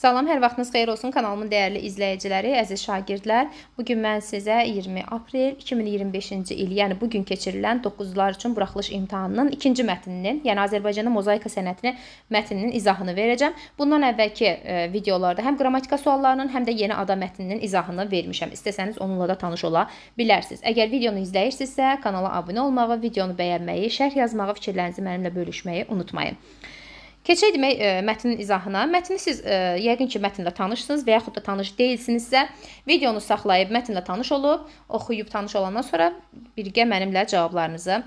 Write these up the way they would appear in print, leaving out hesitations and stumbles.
Salam, hər vaxtınız xeyir olsun kanalımın dəyərli izləyiciləri, əziz şagirdlər. Bugün mən sizə 20 aprel 2025-ci il, yəni bugün keçirilən 9-lar üçün buraxılış imtahanının ikinci mətninin, yəni Azərbaycanda mozaika sənətinin mətninin izahını verəcəm. Bundan əvvəlki videolarda həm qrammatika suallarının, həm də yeni ada mətninin izahını vermişəm. İstəsəniz onunla da tanış ola bilərsiniz. Əgər videonu izləyirsinizsə, kanala abunə olmağı, videonu bəyənməyi, şərh yazmağı, fikirlərinizi mənimlə bölüşməyi unutmayın. Keçək demək mətnin izahına. Mətni siz yəqin ki, mətnlə tanışsınız və yaxud da tanış deyilsinizsə, videonu saxlayıb mətnlə tanış olub, oxuyub tanış olandan sonra birgə mənimlə cavablarınızı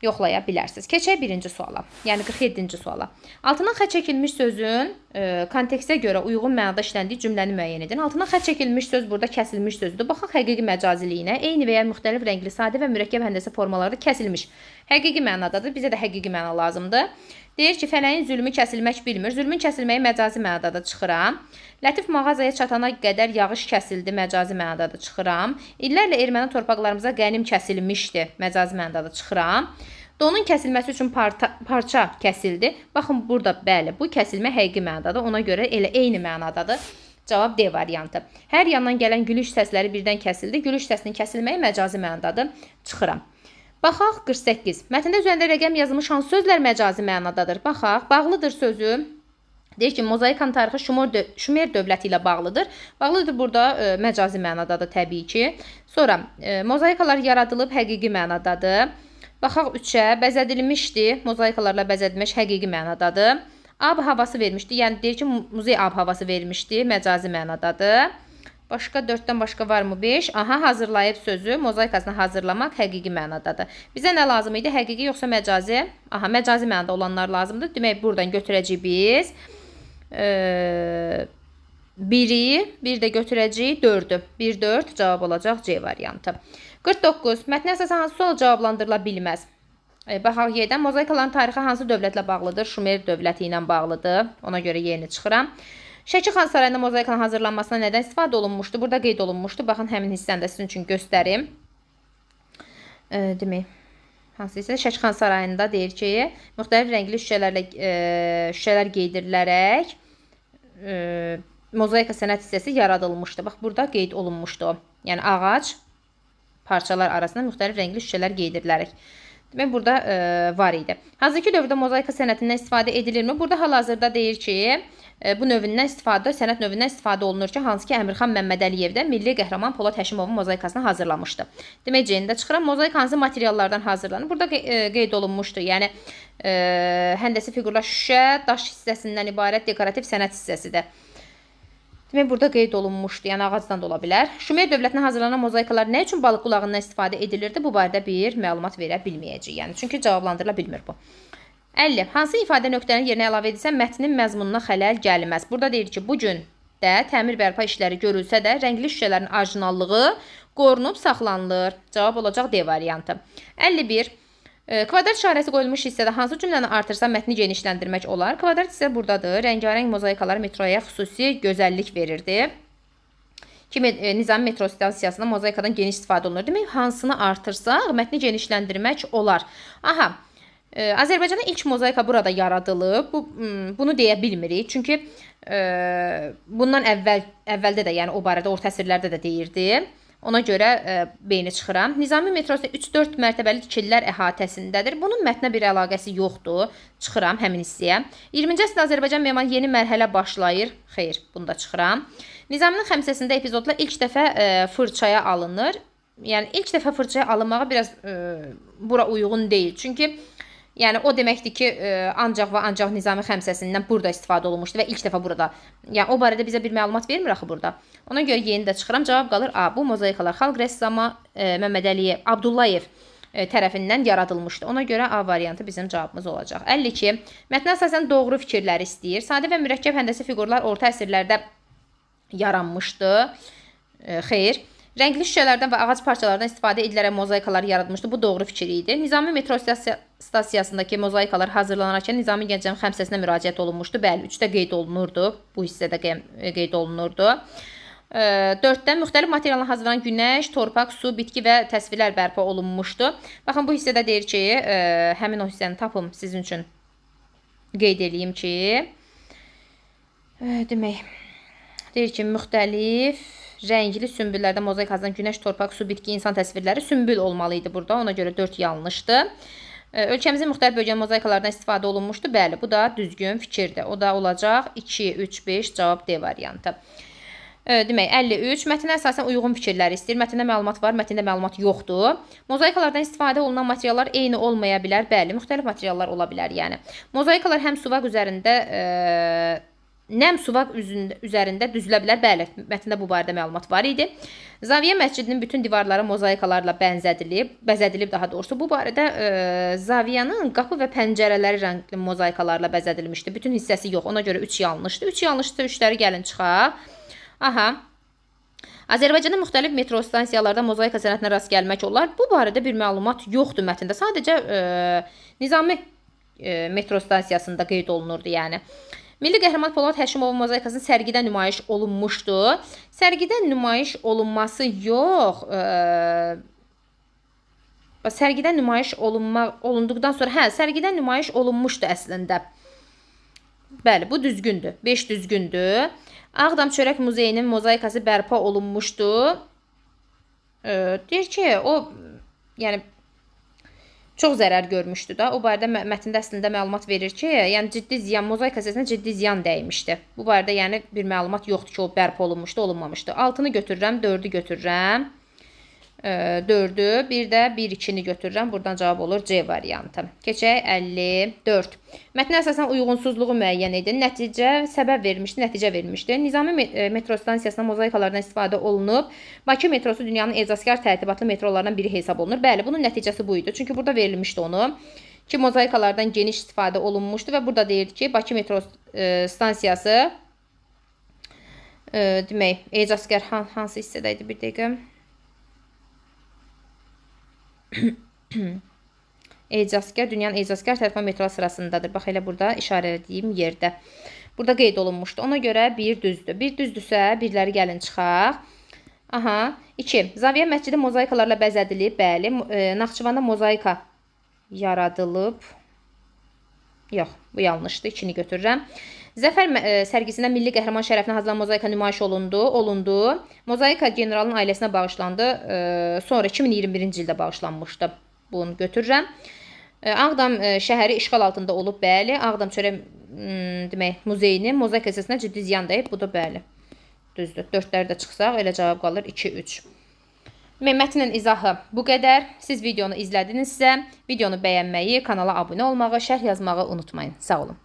yoxlaya bilərsiniz. Keçək birinci suala, yəni 47-ci suala. Altından xətt çəkilmiş sözün kontekstə görə uyğun mənada işləndiyi cümləni müəyyən edin. Altından xətt çəkilmiş söz burada kəsilmiş sözdür. Baxaq həqiqi məcaziliyinə. Eyni və ya müxtəlif rəngli, sadə və mürəkkəb həndəsə formalarda kəsilmiş. Həqiqi mənadadır. Bizə də həqiqi məna lazımdır. Deyir ki, fələyin zülmü kəsilmək bilmir. Zülmün kəsilməyi məcazi mənada çıxıram. Lətif mağazaya çatana qədər yağış kəsildi, məcazi mənada çıxıram. İllərlə erməni torpaqlarımıza qənim kəsilmişdi, məcazi mənada çıxıram. Donun kəsilməsi üçün parça kəsildi. Baxın, burada bəli, bu kəsilmə həqiqi mənadadır. Ona görə elə eyni mənadadır. Cavab D variantı. Hər yandan gələn gülüş səsləri birdən kəsildi. Gülüş səsinin kəsilməyi məcazi mənadadır. Çıxıram. Baxaq 48. Mətndə üzərində rəqəm yazılmış hansı sözlər məcazi mənadadır? Baxaq, bağlıdır sözü. Deyir ki, mozaikanın tarixi Şumer dövləti ilə bağlıdır. Bağlıdır burada məcazi mənadadır təbii ki. Sonra mozaikalar yaradılıb həqiqi mənadadır. Baxaq 3-ə, bəzədilmişdi. Mozaikalarla bəzədilmiş həqiqi mənadadır. Ab havası vermişdi. Yəni deyir ki, muzey ab havası vermişdi. Məcazi mənadadır. Başqa 4-dən başqa varmı 5? Aha, hazırlayıb sözü, mozaikasını hazırlamaq həqiqi mənadadır. Bizə nə lazım idi? Həqiqi yoxsa məcazi? Aha, məcazi mənada olanlar lazımdır. Demək, buradan götürəcəyik biz 1-i, bir də götürəcəyik 4-ü. 1-4 cavab olacaq C variantı. 49. Mətnə əsasən hansı sual cavablandırıla bilməz? Baxaq Y-dən. Mozaikaların tarixi hansı dövlətlə bağlıdır? Şumer dövləti ilə bağlıdır. Ona görə Y-ni çıxıram. Şəki Xan Sarayında mozaikanın hazırlanmasına nədən istifadə olunmuşdu? Burada qeyd olunmuşdu. Baxın, həmin hissəni də sizin üçün göstərim. Demək, hansı hissə? Şəki Xan Sarayında deyir ki, müxtəlif rəngli şüşələr qeydirilərək mozaika sənət hissəsi yaradılmışdı. Bax, burada qeyd olunmuşdu. Yəni, ağac parçalar arasında müxtəlif rəngli şüşələr qeydirilərək. Demək, burada var idi. Hazırki dövrdə mozaika sənətindən istifadə edilirmi? Burada hal-hazırda deyir ki, bu növündən istifadə, sənət növündən istifadə olunur ki, hansı ki, Əmirxan Məmmədəliyev də milli qəhrəman Polad Həşimovun mozaikasını hazırlamışdı. Demək, C-də çıxıram. Mozaika hansı materiallardan hazırlanır? Burada qeyd olunmuşdu. Yəni, həndəsi fiqurlar şüşə, daş hissəsindən ibarət dekorativ sənət hissəsidir. Demək, burada qeyd olunmuşdu. Yəni, ağacdan da ola bilər. Şumer dövlətinə hazırlanan mozaikalar nə üçün balıq qulağından istifadə edilirdi? Bu barədə bir məlumat verə bilməyəcək. Yəni, çünki cavablandırıla bilmir bu. 50. Hansı ifadə nöqtənin yerinə əlavə edilsə, mətnin məzmununa xələl gəlməz? Burada deyir ki, bu gün də təmir bərpa işləri görülsə də, rəngli şüşələrin orijinallığı qorunub saxlanılır. Cavab olacaq D variantı. 51. Kvadrat işarəsi qoyulmuş hissədə hansı cümləni artırsa mətni genişləndirmək olar? Kvadrat hissə buradadır. Rəngarəng mozaikalar metroya xüsusi gözəllik verirdi. Nizami metro stansiyasında mozaikadan geniş istifadə olunur. Demək, hansını artırsaq mətni genişləndirmək olar. Aha. Azərbaycanda ilk mozaika burada yaradılıb. Bunu deyə bilmirik. Çünki bundan əvvəldə də, yəni o barədə orta əsrlərdə də deyirdi. Ona görə B-ni çıxıram. Nizami metrosu 3-4 mərtəbəli tikililər əhatəsindədir. Bunun mətnə bir əlaqəsi yoxdur. Çıxıram həmin hissəyə. 20-ci əsrdə Azərbaycan memarı yeni mərhələ başlayır. Xeyr, bunu da çıxıram. Nizaminin xəmsəsində epizodlar ilk dəfə fırçaya alınır. Yəni, ilk dəfə fırçaya alınmağa biraz bura uyğun deyil. Çünki yəni, o deməkdir ki, ancaq və ancaq Nizami xəmsəsindən burada istifadə olunmuşdu və ilk dəfə burada. Yəni, o barədə bizə bir məlumat vermir axı burada. Ona görə yeni də çıxıram. Cavab qalır A. Bu mozaikalar xalq rəssamı Məmmədəliyev, Abdullayev tərəfindən yaradılmışdı. Ona görə A variantı bizim cavabımız olacaq. 52. Mətnə əsasən doğru fikirləri istəyir. Sadə və mürəkkəb həndəsi fiqurlar orta əsrlərdə yaranmışdı. Xeyr. Rəngli şüşələrdən və ağac parçalardan istifadə edilərək mozaikalar yaradılmışdı. Bu doğru fikir idi. Nizami metro stasiyasındakı mozaikalar hazırlanarkən Nizami Gəncənin xəmsəsinə müraciət olunmuşdu. Bəli, 3-də qeyd olunurdu. Bu hissədə qeyd olunurdu. 4-dən müxtəlif materialdan hazırlanan günəş, torpaq, su, bitki və təsvirlər bərpa olunmuşdu. Baxın, bu hissədə deyir ki, həmin o hissəni tapım sizin üçün qeyd edeyim ki, demək, Deyir ki, müxtəlif rəngli sümbüllərdə mozaik hazırlanan günəş, torpaq, su, bitki, insan təsvirləri sümbül olmalı idi burada. Ona görə 4 yanlışdır. Ölkəmizin müxtəlif bölgəli mozaikalardan istifadə olunmuşdu. Bəli, bu da düzgün fikirdir. O da olacaq 2, 3, 5 cavab D variantı. Demək, 53. Mətnə əsasən uyğun fikirləri istəyir. Mətndə məlumat var, mətndə məlumat yoxdur. Mozaikalardan istifadə olunan materiallar eyni olmaya bilər. Bəli, müxtəlif materiallar ola bilər. Yəni, mozaikalar həm suvaq üzərində, nəm suvaq üzərində düzülə bilər. Bəli, mətndə bu barədə məlumat var idi. Zaviyyə məscidinin bütün divarları mozaikalarla bəzədilib daha doğrusu. Bu barədə Zaviyanın qapı və pəncərələri rəngli mozaikalarla bəzədilmişdi. Bütün hissəsi yox. Ona görə 3 yanlışdır. 3 yanlışdırsa 3-ləri gəlin çıxaq. Aha. Azərbaycanın müxtəlif metro stansiyalarda mozaika sənətinə rast gəlmək olar. Bu barədə bir məlumat yoxdur mətndə. Sadəcə Nizami metro stansiyasında qeyd olunurdu, yəni. Milli qəhrəman Polad Həşimovun mozaikasının sərgidə nümayiş olunmuşdu. Sərgidə nümayiş olunması yox. Sərgidə nümayiş olunduqdan sonra, sərgidə nümayiş olunmuşdu əslində. Bəli, bu düzgündür. 5 düzgündür. Ağdam Çörək Muzeyinin mozaikası bərpa olunmuşdu. Deyir ki, o yəni çox zərər görmüşdü da. O barədə mətndə əslində məlumat verir ki, yəni ciddi ziyan, mozaika səsinə ciddi ziyan dəymişdi. Bu barədə yəni bir məlumat yoxdur ki, o bərpa olunmuşdu, olunmamışdı. 6-nı götürürəm, 4-ü götürürəm. 4-ü, bir də 1-2-ni götürürəm. Buradan cavab olur C variantı. Keçək 54. Mətnə əsasən uyğunsuzluğu müəyyən edin. Nəticə, səbəb vermişdi, nəticə vermişdi. Nizami metro stansiyasında mozaikalardan istifadə olunub. Bakı metrosu dünyanın ecazkar tərtibatlı metrolarından biri hesab olunur. Bəli, bunun nəticəsi bu idi. Çünki burada verilmişdi onu ki, mozaikalardan geniş istifadə olunmuşdu və burada deyildi ki, Bakı metro stansiyası demək, ecazkar hansı hissədə idi? Bir dəqiqə. Ecazkar, dünyanın ecazkar tərəfə metro sırasındadır. Bax, elə burada işarələdiyim yerdə. Burada qeyd olunmuşdu. Ona görə 1 düzdür. 1 düzdürsə, birləri gəlin çıxaq. Aha. 2. Zaviyyə məscidi mozaikalarla bəzədilib. Bəli. Naxçıvanda mozaika yaradılıb. Yox, bu yanlışdır. 2-ni götürürəm. Zəfər sərgisində milli qəhrəman şərəfinə hazırlanan mozaika nümayiş olundu. Mozaika generalın ailəsinə bağışlandı. Sonra 2021-ci ildə bağışlanmışdı. Bunu götürürəm. Ağdam şəhəri işğal altında olub. Bəli. Ağdam Çörək demək, muzeyinin mozaika hissəsinə ciddi ziyan dəyib. Bu da bəli. Düzdür. 4-ləri də çıxsaq, elə cavab qalır 2-3. Mətnin izahı bu qədər. Siz videonu izlədinizsə, videonu bəyənməyi, kanala abunə olmağı, şərh yazmağı unutmayın. Sağ olun.